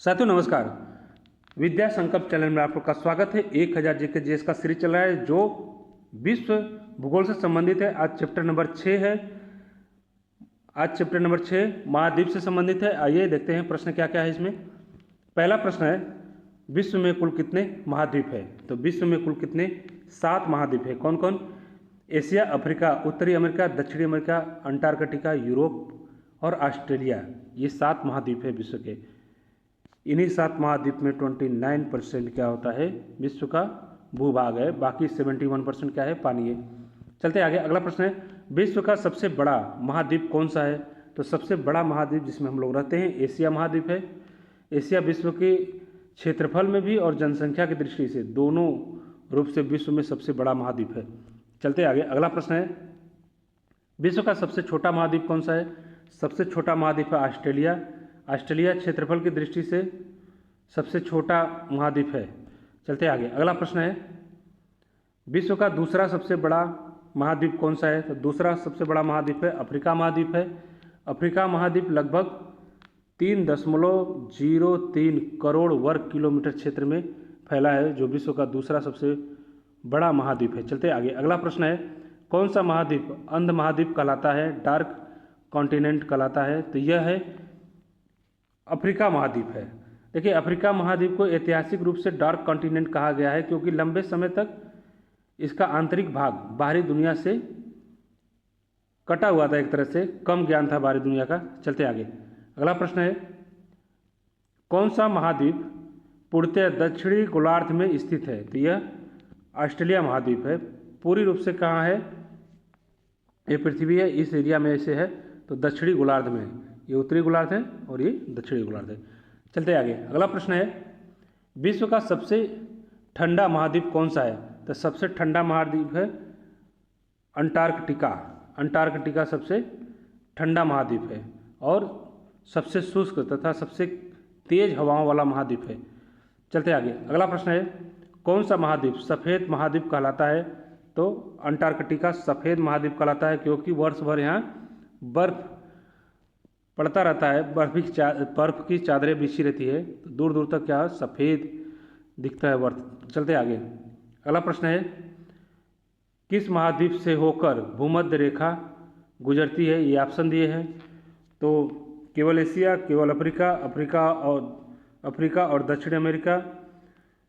साथियों नमस्कार। विद्या संकल्प चैनल में आप लोग का स्वागत है। 1000 जीके जीएस का सीरीज चल रहा है जो विश्व भूगोल से संबंधित है। आज चैप्टर नंबर 6 है। आज चैप्टर नंबर 6 महाद्वीप से संबंधित है। आइए देखते हैं प्रश्न क्या क्या है इसमें। पहला प्रश्न है, विश्व में कुल कितने महाद्वीप है? तो विश्व में कुल कितने 7 महाद्वीप है। कौन कौन? एशिया, अफ्रीका, उत्तरी अमेरिका, दक्षिणी अमेरिका, अंटार्कटिका, यूरोप और ऑस्ट्रेलिया। ये 7 महाद्वीप है विश्व के। इन्हीं 7 महाद्वीप में 29% क्या होता है? विश्व का भूभाग है। बाकी 71% क्या है? पानी है। चलते आगे। अगला प्रश्न है, विश्व का सबसे बड़ा महाद्वीप कौन सा है? तो सबसे बड़ा महाद्वीप जिसमें हम लोग रहते हैं एशिया महाद्वीप है। एशिया विश्व के क्षेत्रफल में भी और जनसंख्या की दृष्टि से दोनों रूप से विश्व में सबसे बड़ा महाद्वीप है। चलते आगे। अगला प्रश्न है, विश्व का सबसे छोटा महाद्वीप कौन सा है? सबसे छोटा महाद्वीप है ऑस्ट्रेलिया। ऑस्ट्रेलिया क्षेत्रफल की दृष्टि से सबसे छोटा महाद्वीप है। चलते आगे। अगला प्रश्न है, विश्व का दूसरा सबसे बड़ा महाद्वीप कौन सा है? तो दूसरा सबसे बड़ा महाद्वीप है अफ्रीका महाद्वीप है। अफ्रीका महाद्वीप लगभग 3.03 करोड़ वर्ग किलोमीटर क्षेत्र में फैला है, जो विश्व का दूसरा सबसे बड़ा महाद्वीप है। चलते आगे। अगला प्रश्न है, कौन सा महाद्वीप अंध महाद्वीप कहलाता है, डार्क कॉन्टिनेंट कहलाता है? तो यह है अफ्रीका महाद्वीप है। देखिए, अफ्रीका महाद्वीप को ऐतिहासिक रूप से डार्क कॉन्टिनेंट कहा गया है क्योंकि लंबे समय तक इसका आंतरिक भाग बाहरी दुनिया से कटा हुआ था, एक तरह से कम ज्ञान था बाहरी दुनिया का। चलते आगे। अगला प्रश्न है, कौन सा महाद्वीप पूर्णतः दक्षिणी गोलार्ध में स्थित है? तो यह ऑस्ट्रेलिया महाद्वीप है। पूरी रूप से कहाँ है? ये पृथ्वी है, इस एरिया में ऐसे है, तो दक्षिणी गोलार्ध में। ये उत्तरी गोलार्ध है और ये दक्षिणी गोलार्ध है। चलते आगे। अगला प्रश्न है, विश्व का सबसे ठंडा महाद्वीप कौन सा है? तो सबसे ठंडा महाद्वीप है अंटार्कटिका। अंटार्कटिका सबसे ठंडा महाद्वीप है और सबसे शुष्क तथा सबसे तेज हवाओं वाला महाद्वीप है। चलते आगे। अगला प्रश्न है, कौन सा महाद्वीप सफ़ेद महाद्वीप कहलाता है? तो अंटार्कटिका सफ़ेद महाद्वीप कहलाता है क्योंकि वर्ष भर यहाँ बर्फ पड़ता रहता है, बर्फ की चादरें बिछी रहती है, तो दूर दूर तक क्या सफ़ेद दिखता है बर्फ। चलते आगे। अगला प्रश्न है, किस महाद्वीप से होकर भूमध्य रेखा गुजरती है? ये ऑप्शन दिए हैं। तो केवल एशिया, केवल अफ्रीका, अफ्रीका और दक्षिण अमेरिका,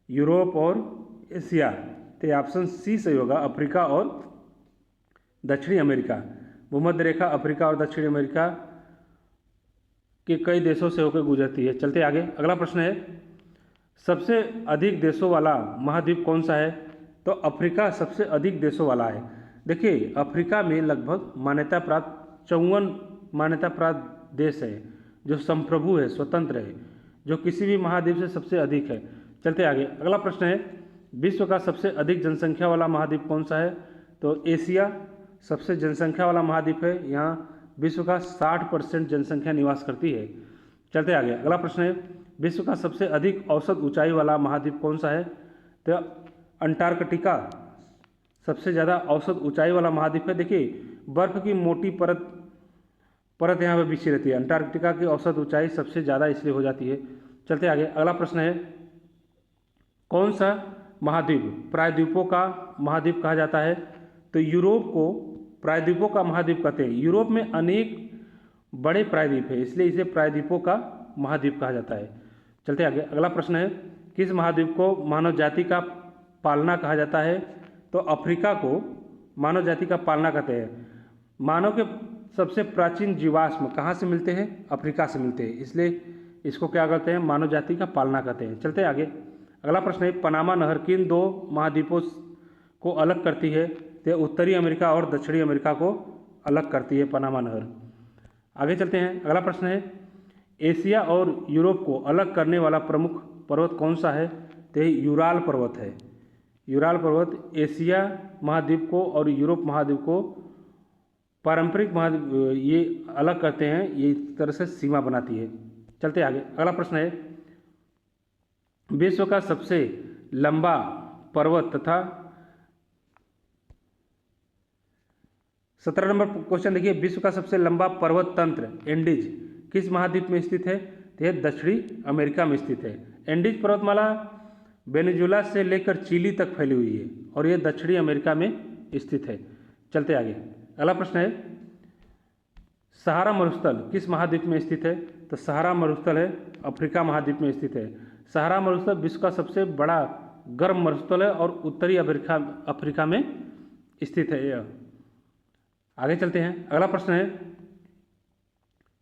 यूरोप और एशिया। तो ऑप्शन सी सही होगा, अफ्रीका और दक्षिणी अमेरिका। भूमध्य रेखा अफ्रीका और दक्षिणी अमेरिका के कई देशों से होकर गुजरती है। चलते आगे। अगला प्रश्न है, सबसे अधिक देशों वाला महाद्वीप कौन सा है? तो अफ्रीका सबसे अधिक देशों वाला है। देखिए, अफ्रीका में लगभग मान्यता प्राप्त 54 मान्यता प्राप्त देश है जो संप्रभु है, स्वतंत्र है, जो किसी भी महाद्वीप से सबसे अधिक है। चलते आगे। अगला प्रश्न है, विश्व का सबसे अधिक जनसंख्या वाला महाद्वीप कौन सा है? तो एशिया सबसे जनसंख्या वाला महाद्वीप है। यहाँ विश्व का 60% जनसंख्या निवास करती है। चलते आगे। अगला प्रश्न है, विश्व का सबसे अधिक औसत ऊंचाई वाला महाद्वीप कौन सा है? तो अंटार्कटिका सबसे ज़्यादा औसत ऊंचाई वाला महाद्वीप है। देखिए, बर्फ की मोटी परत यहाँ पर बिछी रहती है। अंटार्कटिका की औसत ऊंचाई सबसे ज़्यादा इसलिए हो जाती है। चलते आगे। अगला प्रश्न है, कौन सा महाद्वीप प्रायद्वीपों का महाद्वीप कहा जाता है? तो यूरोप को प्रायद्वीपों का महाद्वीप कहते हैं। यूरोप में अनेक बड़े प्रायद्वीप है, इसलिए इसे प्रायद्वीपों का महाद्वीप कहा जाता है। चलते आगे। अगला प्रश्न है, किस महाद्वीप को मानव जाति का पालना कहा जाता है? तो अफ्रीका को मानव जाति का पालना कहते हैं। मानव के सबसे प्राचीन जीवाश्म कहाँ से मिलते हैं? अफ्रीका से मिलते हैं, इसलिए इसको क्या कहते हैं? मानव जाति का पालना कहते हैं। चलते आगे। अगला प्रश्न है, पनामा नहर किन 2 महाद्वीपों को अलग करती है? तो उत्तरी अमेरिका और दक्षिणी अमेरिका को अलग करती है पनामा नहर। आगे चलते हैं। अगला प्रश्न है, एशिया और यूरोप को अलग करने वाला प्रमुख पर्वत कौन सा है? तो यूराल पर्वत है। यूराल पर्वत एशिया महाद्वीप को और यूरोप महाद्वीप को पारंपरिक महाद्वीप ये अलग करते हैं, ये इस तरह से सीमा बनाती है। चलते आगे। अगला प्रश्न है, विश्व का सबसे लंबा पर्वत तथा 17 नंबर क्वेश्चन देखिए, विश्व का सबसे लंबा पर्वत तंत्र एंडीज किस महाद्वीप में स्थित है? तो यह दक्षिणी अमेरिका में स्थित है। एंडीज पर्वतमाला वेनेजुला से लेकर चिली तक फैली हुई है और यह दक्षिणी अमेरिका में स्थित है। चलते आगे, अगला प्रश्न है सहारा मरुस्थल किस महाद्वीप में स्थित है? तो सहारा मरुस्थल है अफ्रीका महाद्वीप में स्थित है। सहारा मरुस्थल विश्व का सबसे बड़ा गर्म मरुस्थल है और उत्तरी अफ्रीका में स्थित है यह। आगे चलते हैं, अगला प्रश्न है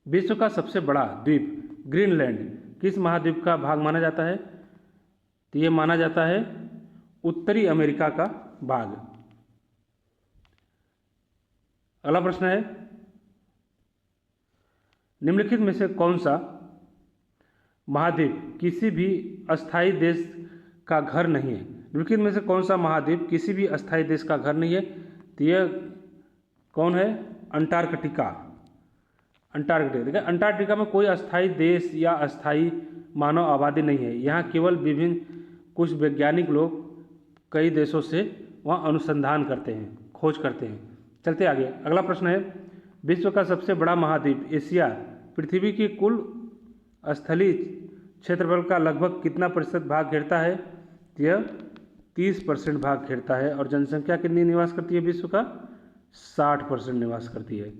विश्व का सबसे बड़ा द्वीप ग्रीनलैंड किस महाद्वीप का भाग माना जाता है? तो ये माना जाता है उत्तरी अमेरिका का भाग। अगला प्रश्न है निम्नलिखित में से कौन सा महाद्वीप किसी भी अस्थायी देश का घर नहीं है? निम्नलिखित में से कौन सा महाद्वीप किसी भी अस्थायी देश का घर नहीं है? तो यह कौन है? अंटार्कटिका। अंटार्कटिका, देखिए अंटार्कटिका में कोई अस्थायी देश या अस्थायी मानव आबादी नहीं है। यहाँ केवल विभिन्न कुछ वैज्ञानिक लोग कई देशों से वहाँ अनुसंधान करते हैं, खोज करते हैं। चलते आगे, अगला प्रश्न है विश्व का सबसे बड़ा महाद्वीप एशिया पृथ्वी की कुल स्थलीय क्षेत्रफल का लगभग कितना प्रतिशत भाग घेरता है? यह 30% भाग घेरता है और जनसंख्या कितनी निवास करती है विश्व का? 60% निवास करती है।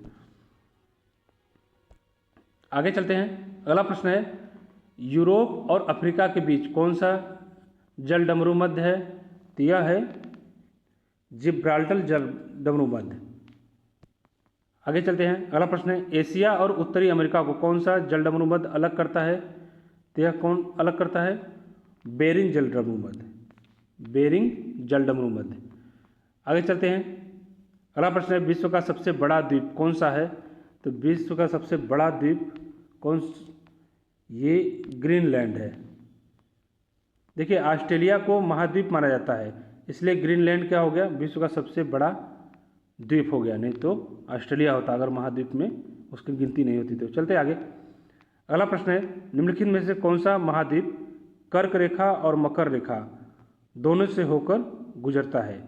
आगे चलते हैं, अगला प्रश्न है यूरोप और अफ्रीका के बीच कौन सा जल डमरू मध्य है? तो यह है जिब्राल्टर जल डमरू मध्य। आगे चलते हैं, अगला प्रश्न है एशिया और उत्तरी अमेरिका को कौन सा जल डमरू मध्य अलग करता है? तो यह कौन अलग करता है? बेरिंग जल डमरू मध्य, बेरिंग जल डमरू मध्य। आगे चलते हैं, अगला प्रश्न है विश्व का सबसे बड़ा द्वीप कौन सा है? तो विश्व का सबसे बड़ा द्वीप ये ग्रीनलैंड है। देखिए ऑस्ट्रेलिया को महाद्वीप माना जाता है, इसलिए ग्रीनलैंड क्या हो गया? विश्व का सबसे बड़ा द्वीप हो गया, नहीं तो ऑस्ट्रेलिया होता अगर महाद्वीप में उसकी गिनती नहीं होती तो। चलते आगे, अगला प्रश्न है निम्नलिखित में से कौन सा महाद्वीप कर्क रेखा और मकर रेखा दोनों से होकर गुजरता है?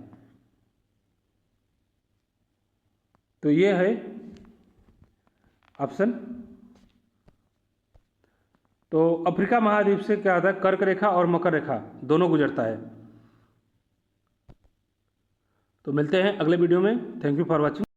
तो ये है ऑप्शन, तो अफ्रीका महाद्वीप से क्या आता है? कर्क रेखा और मकर रेखा दोनों गुजरता है। तो मिलते हैं अगले वीडियो में। Thank you for watching.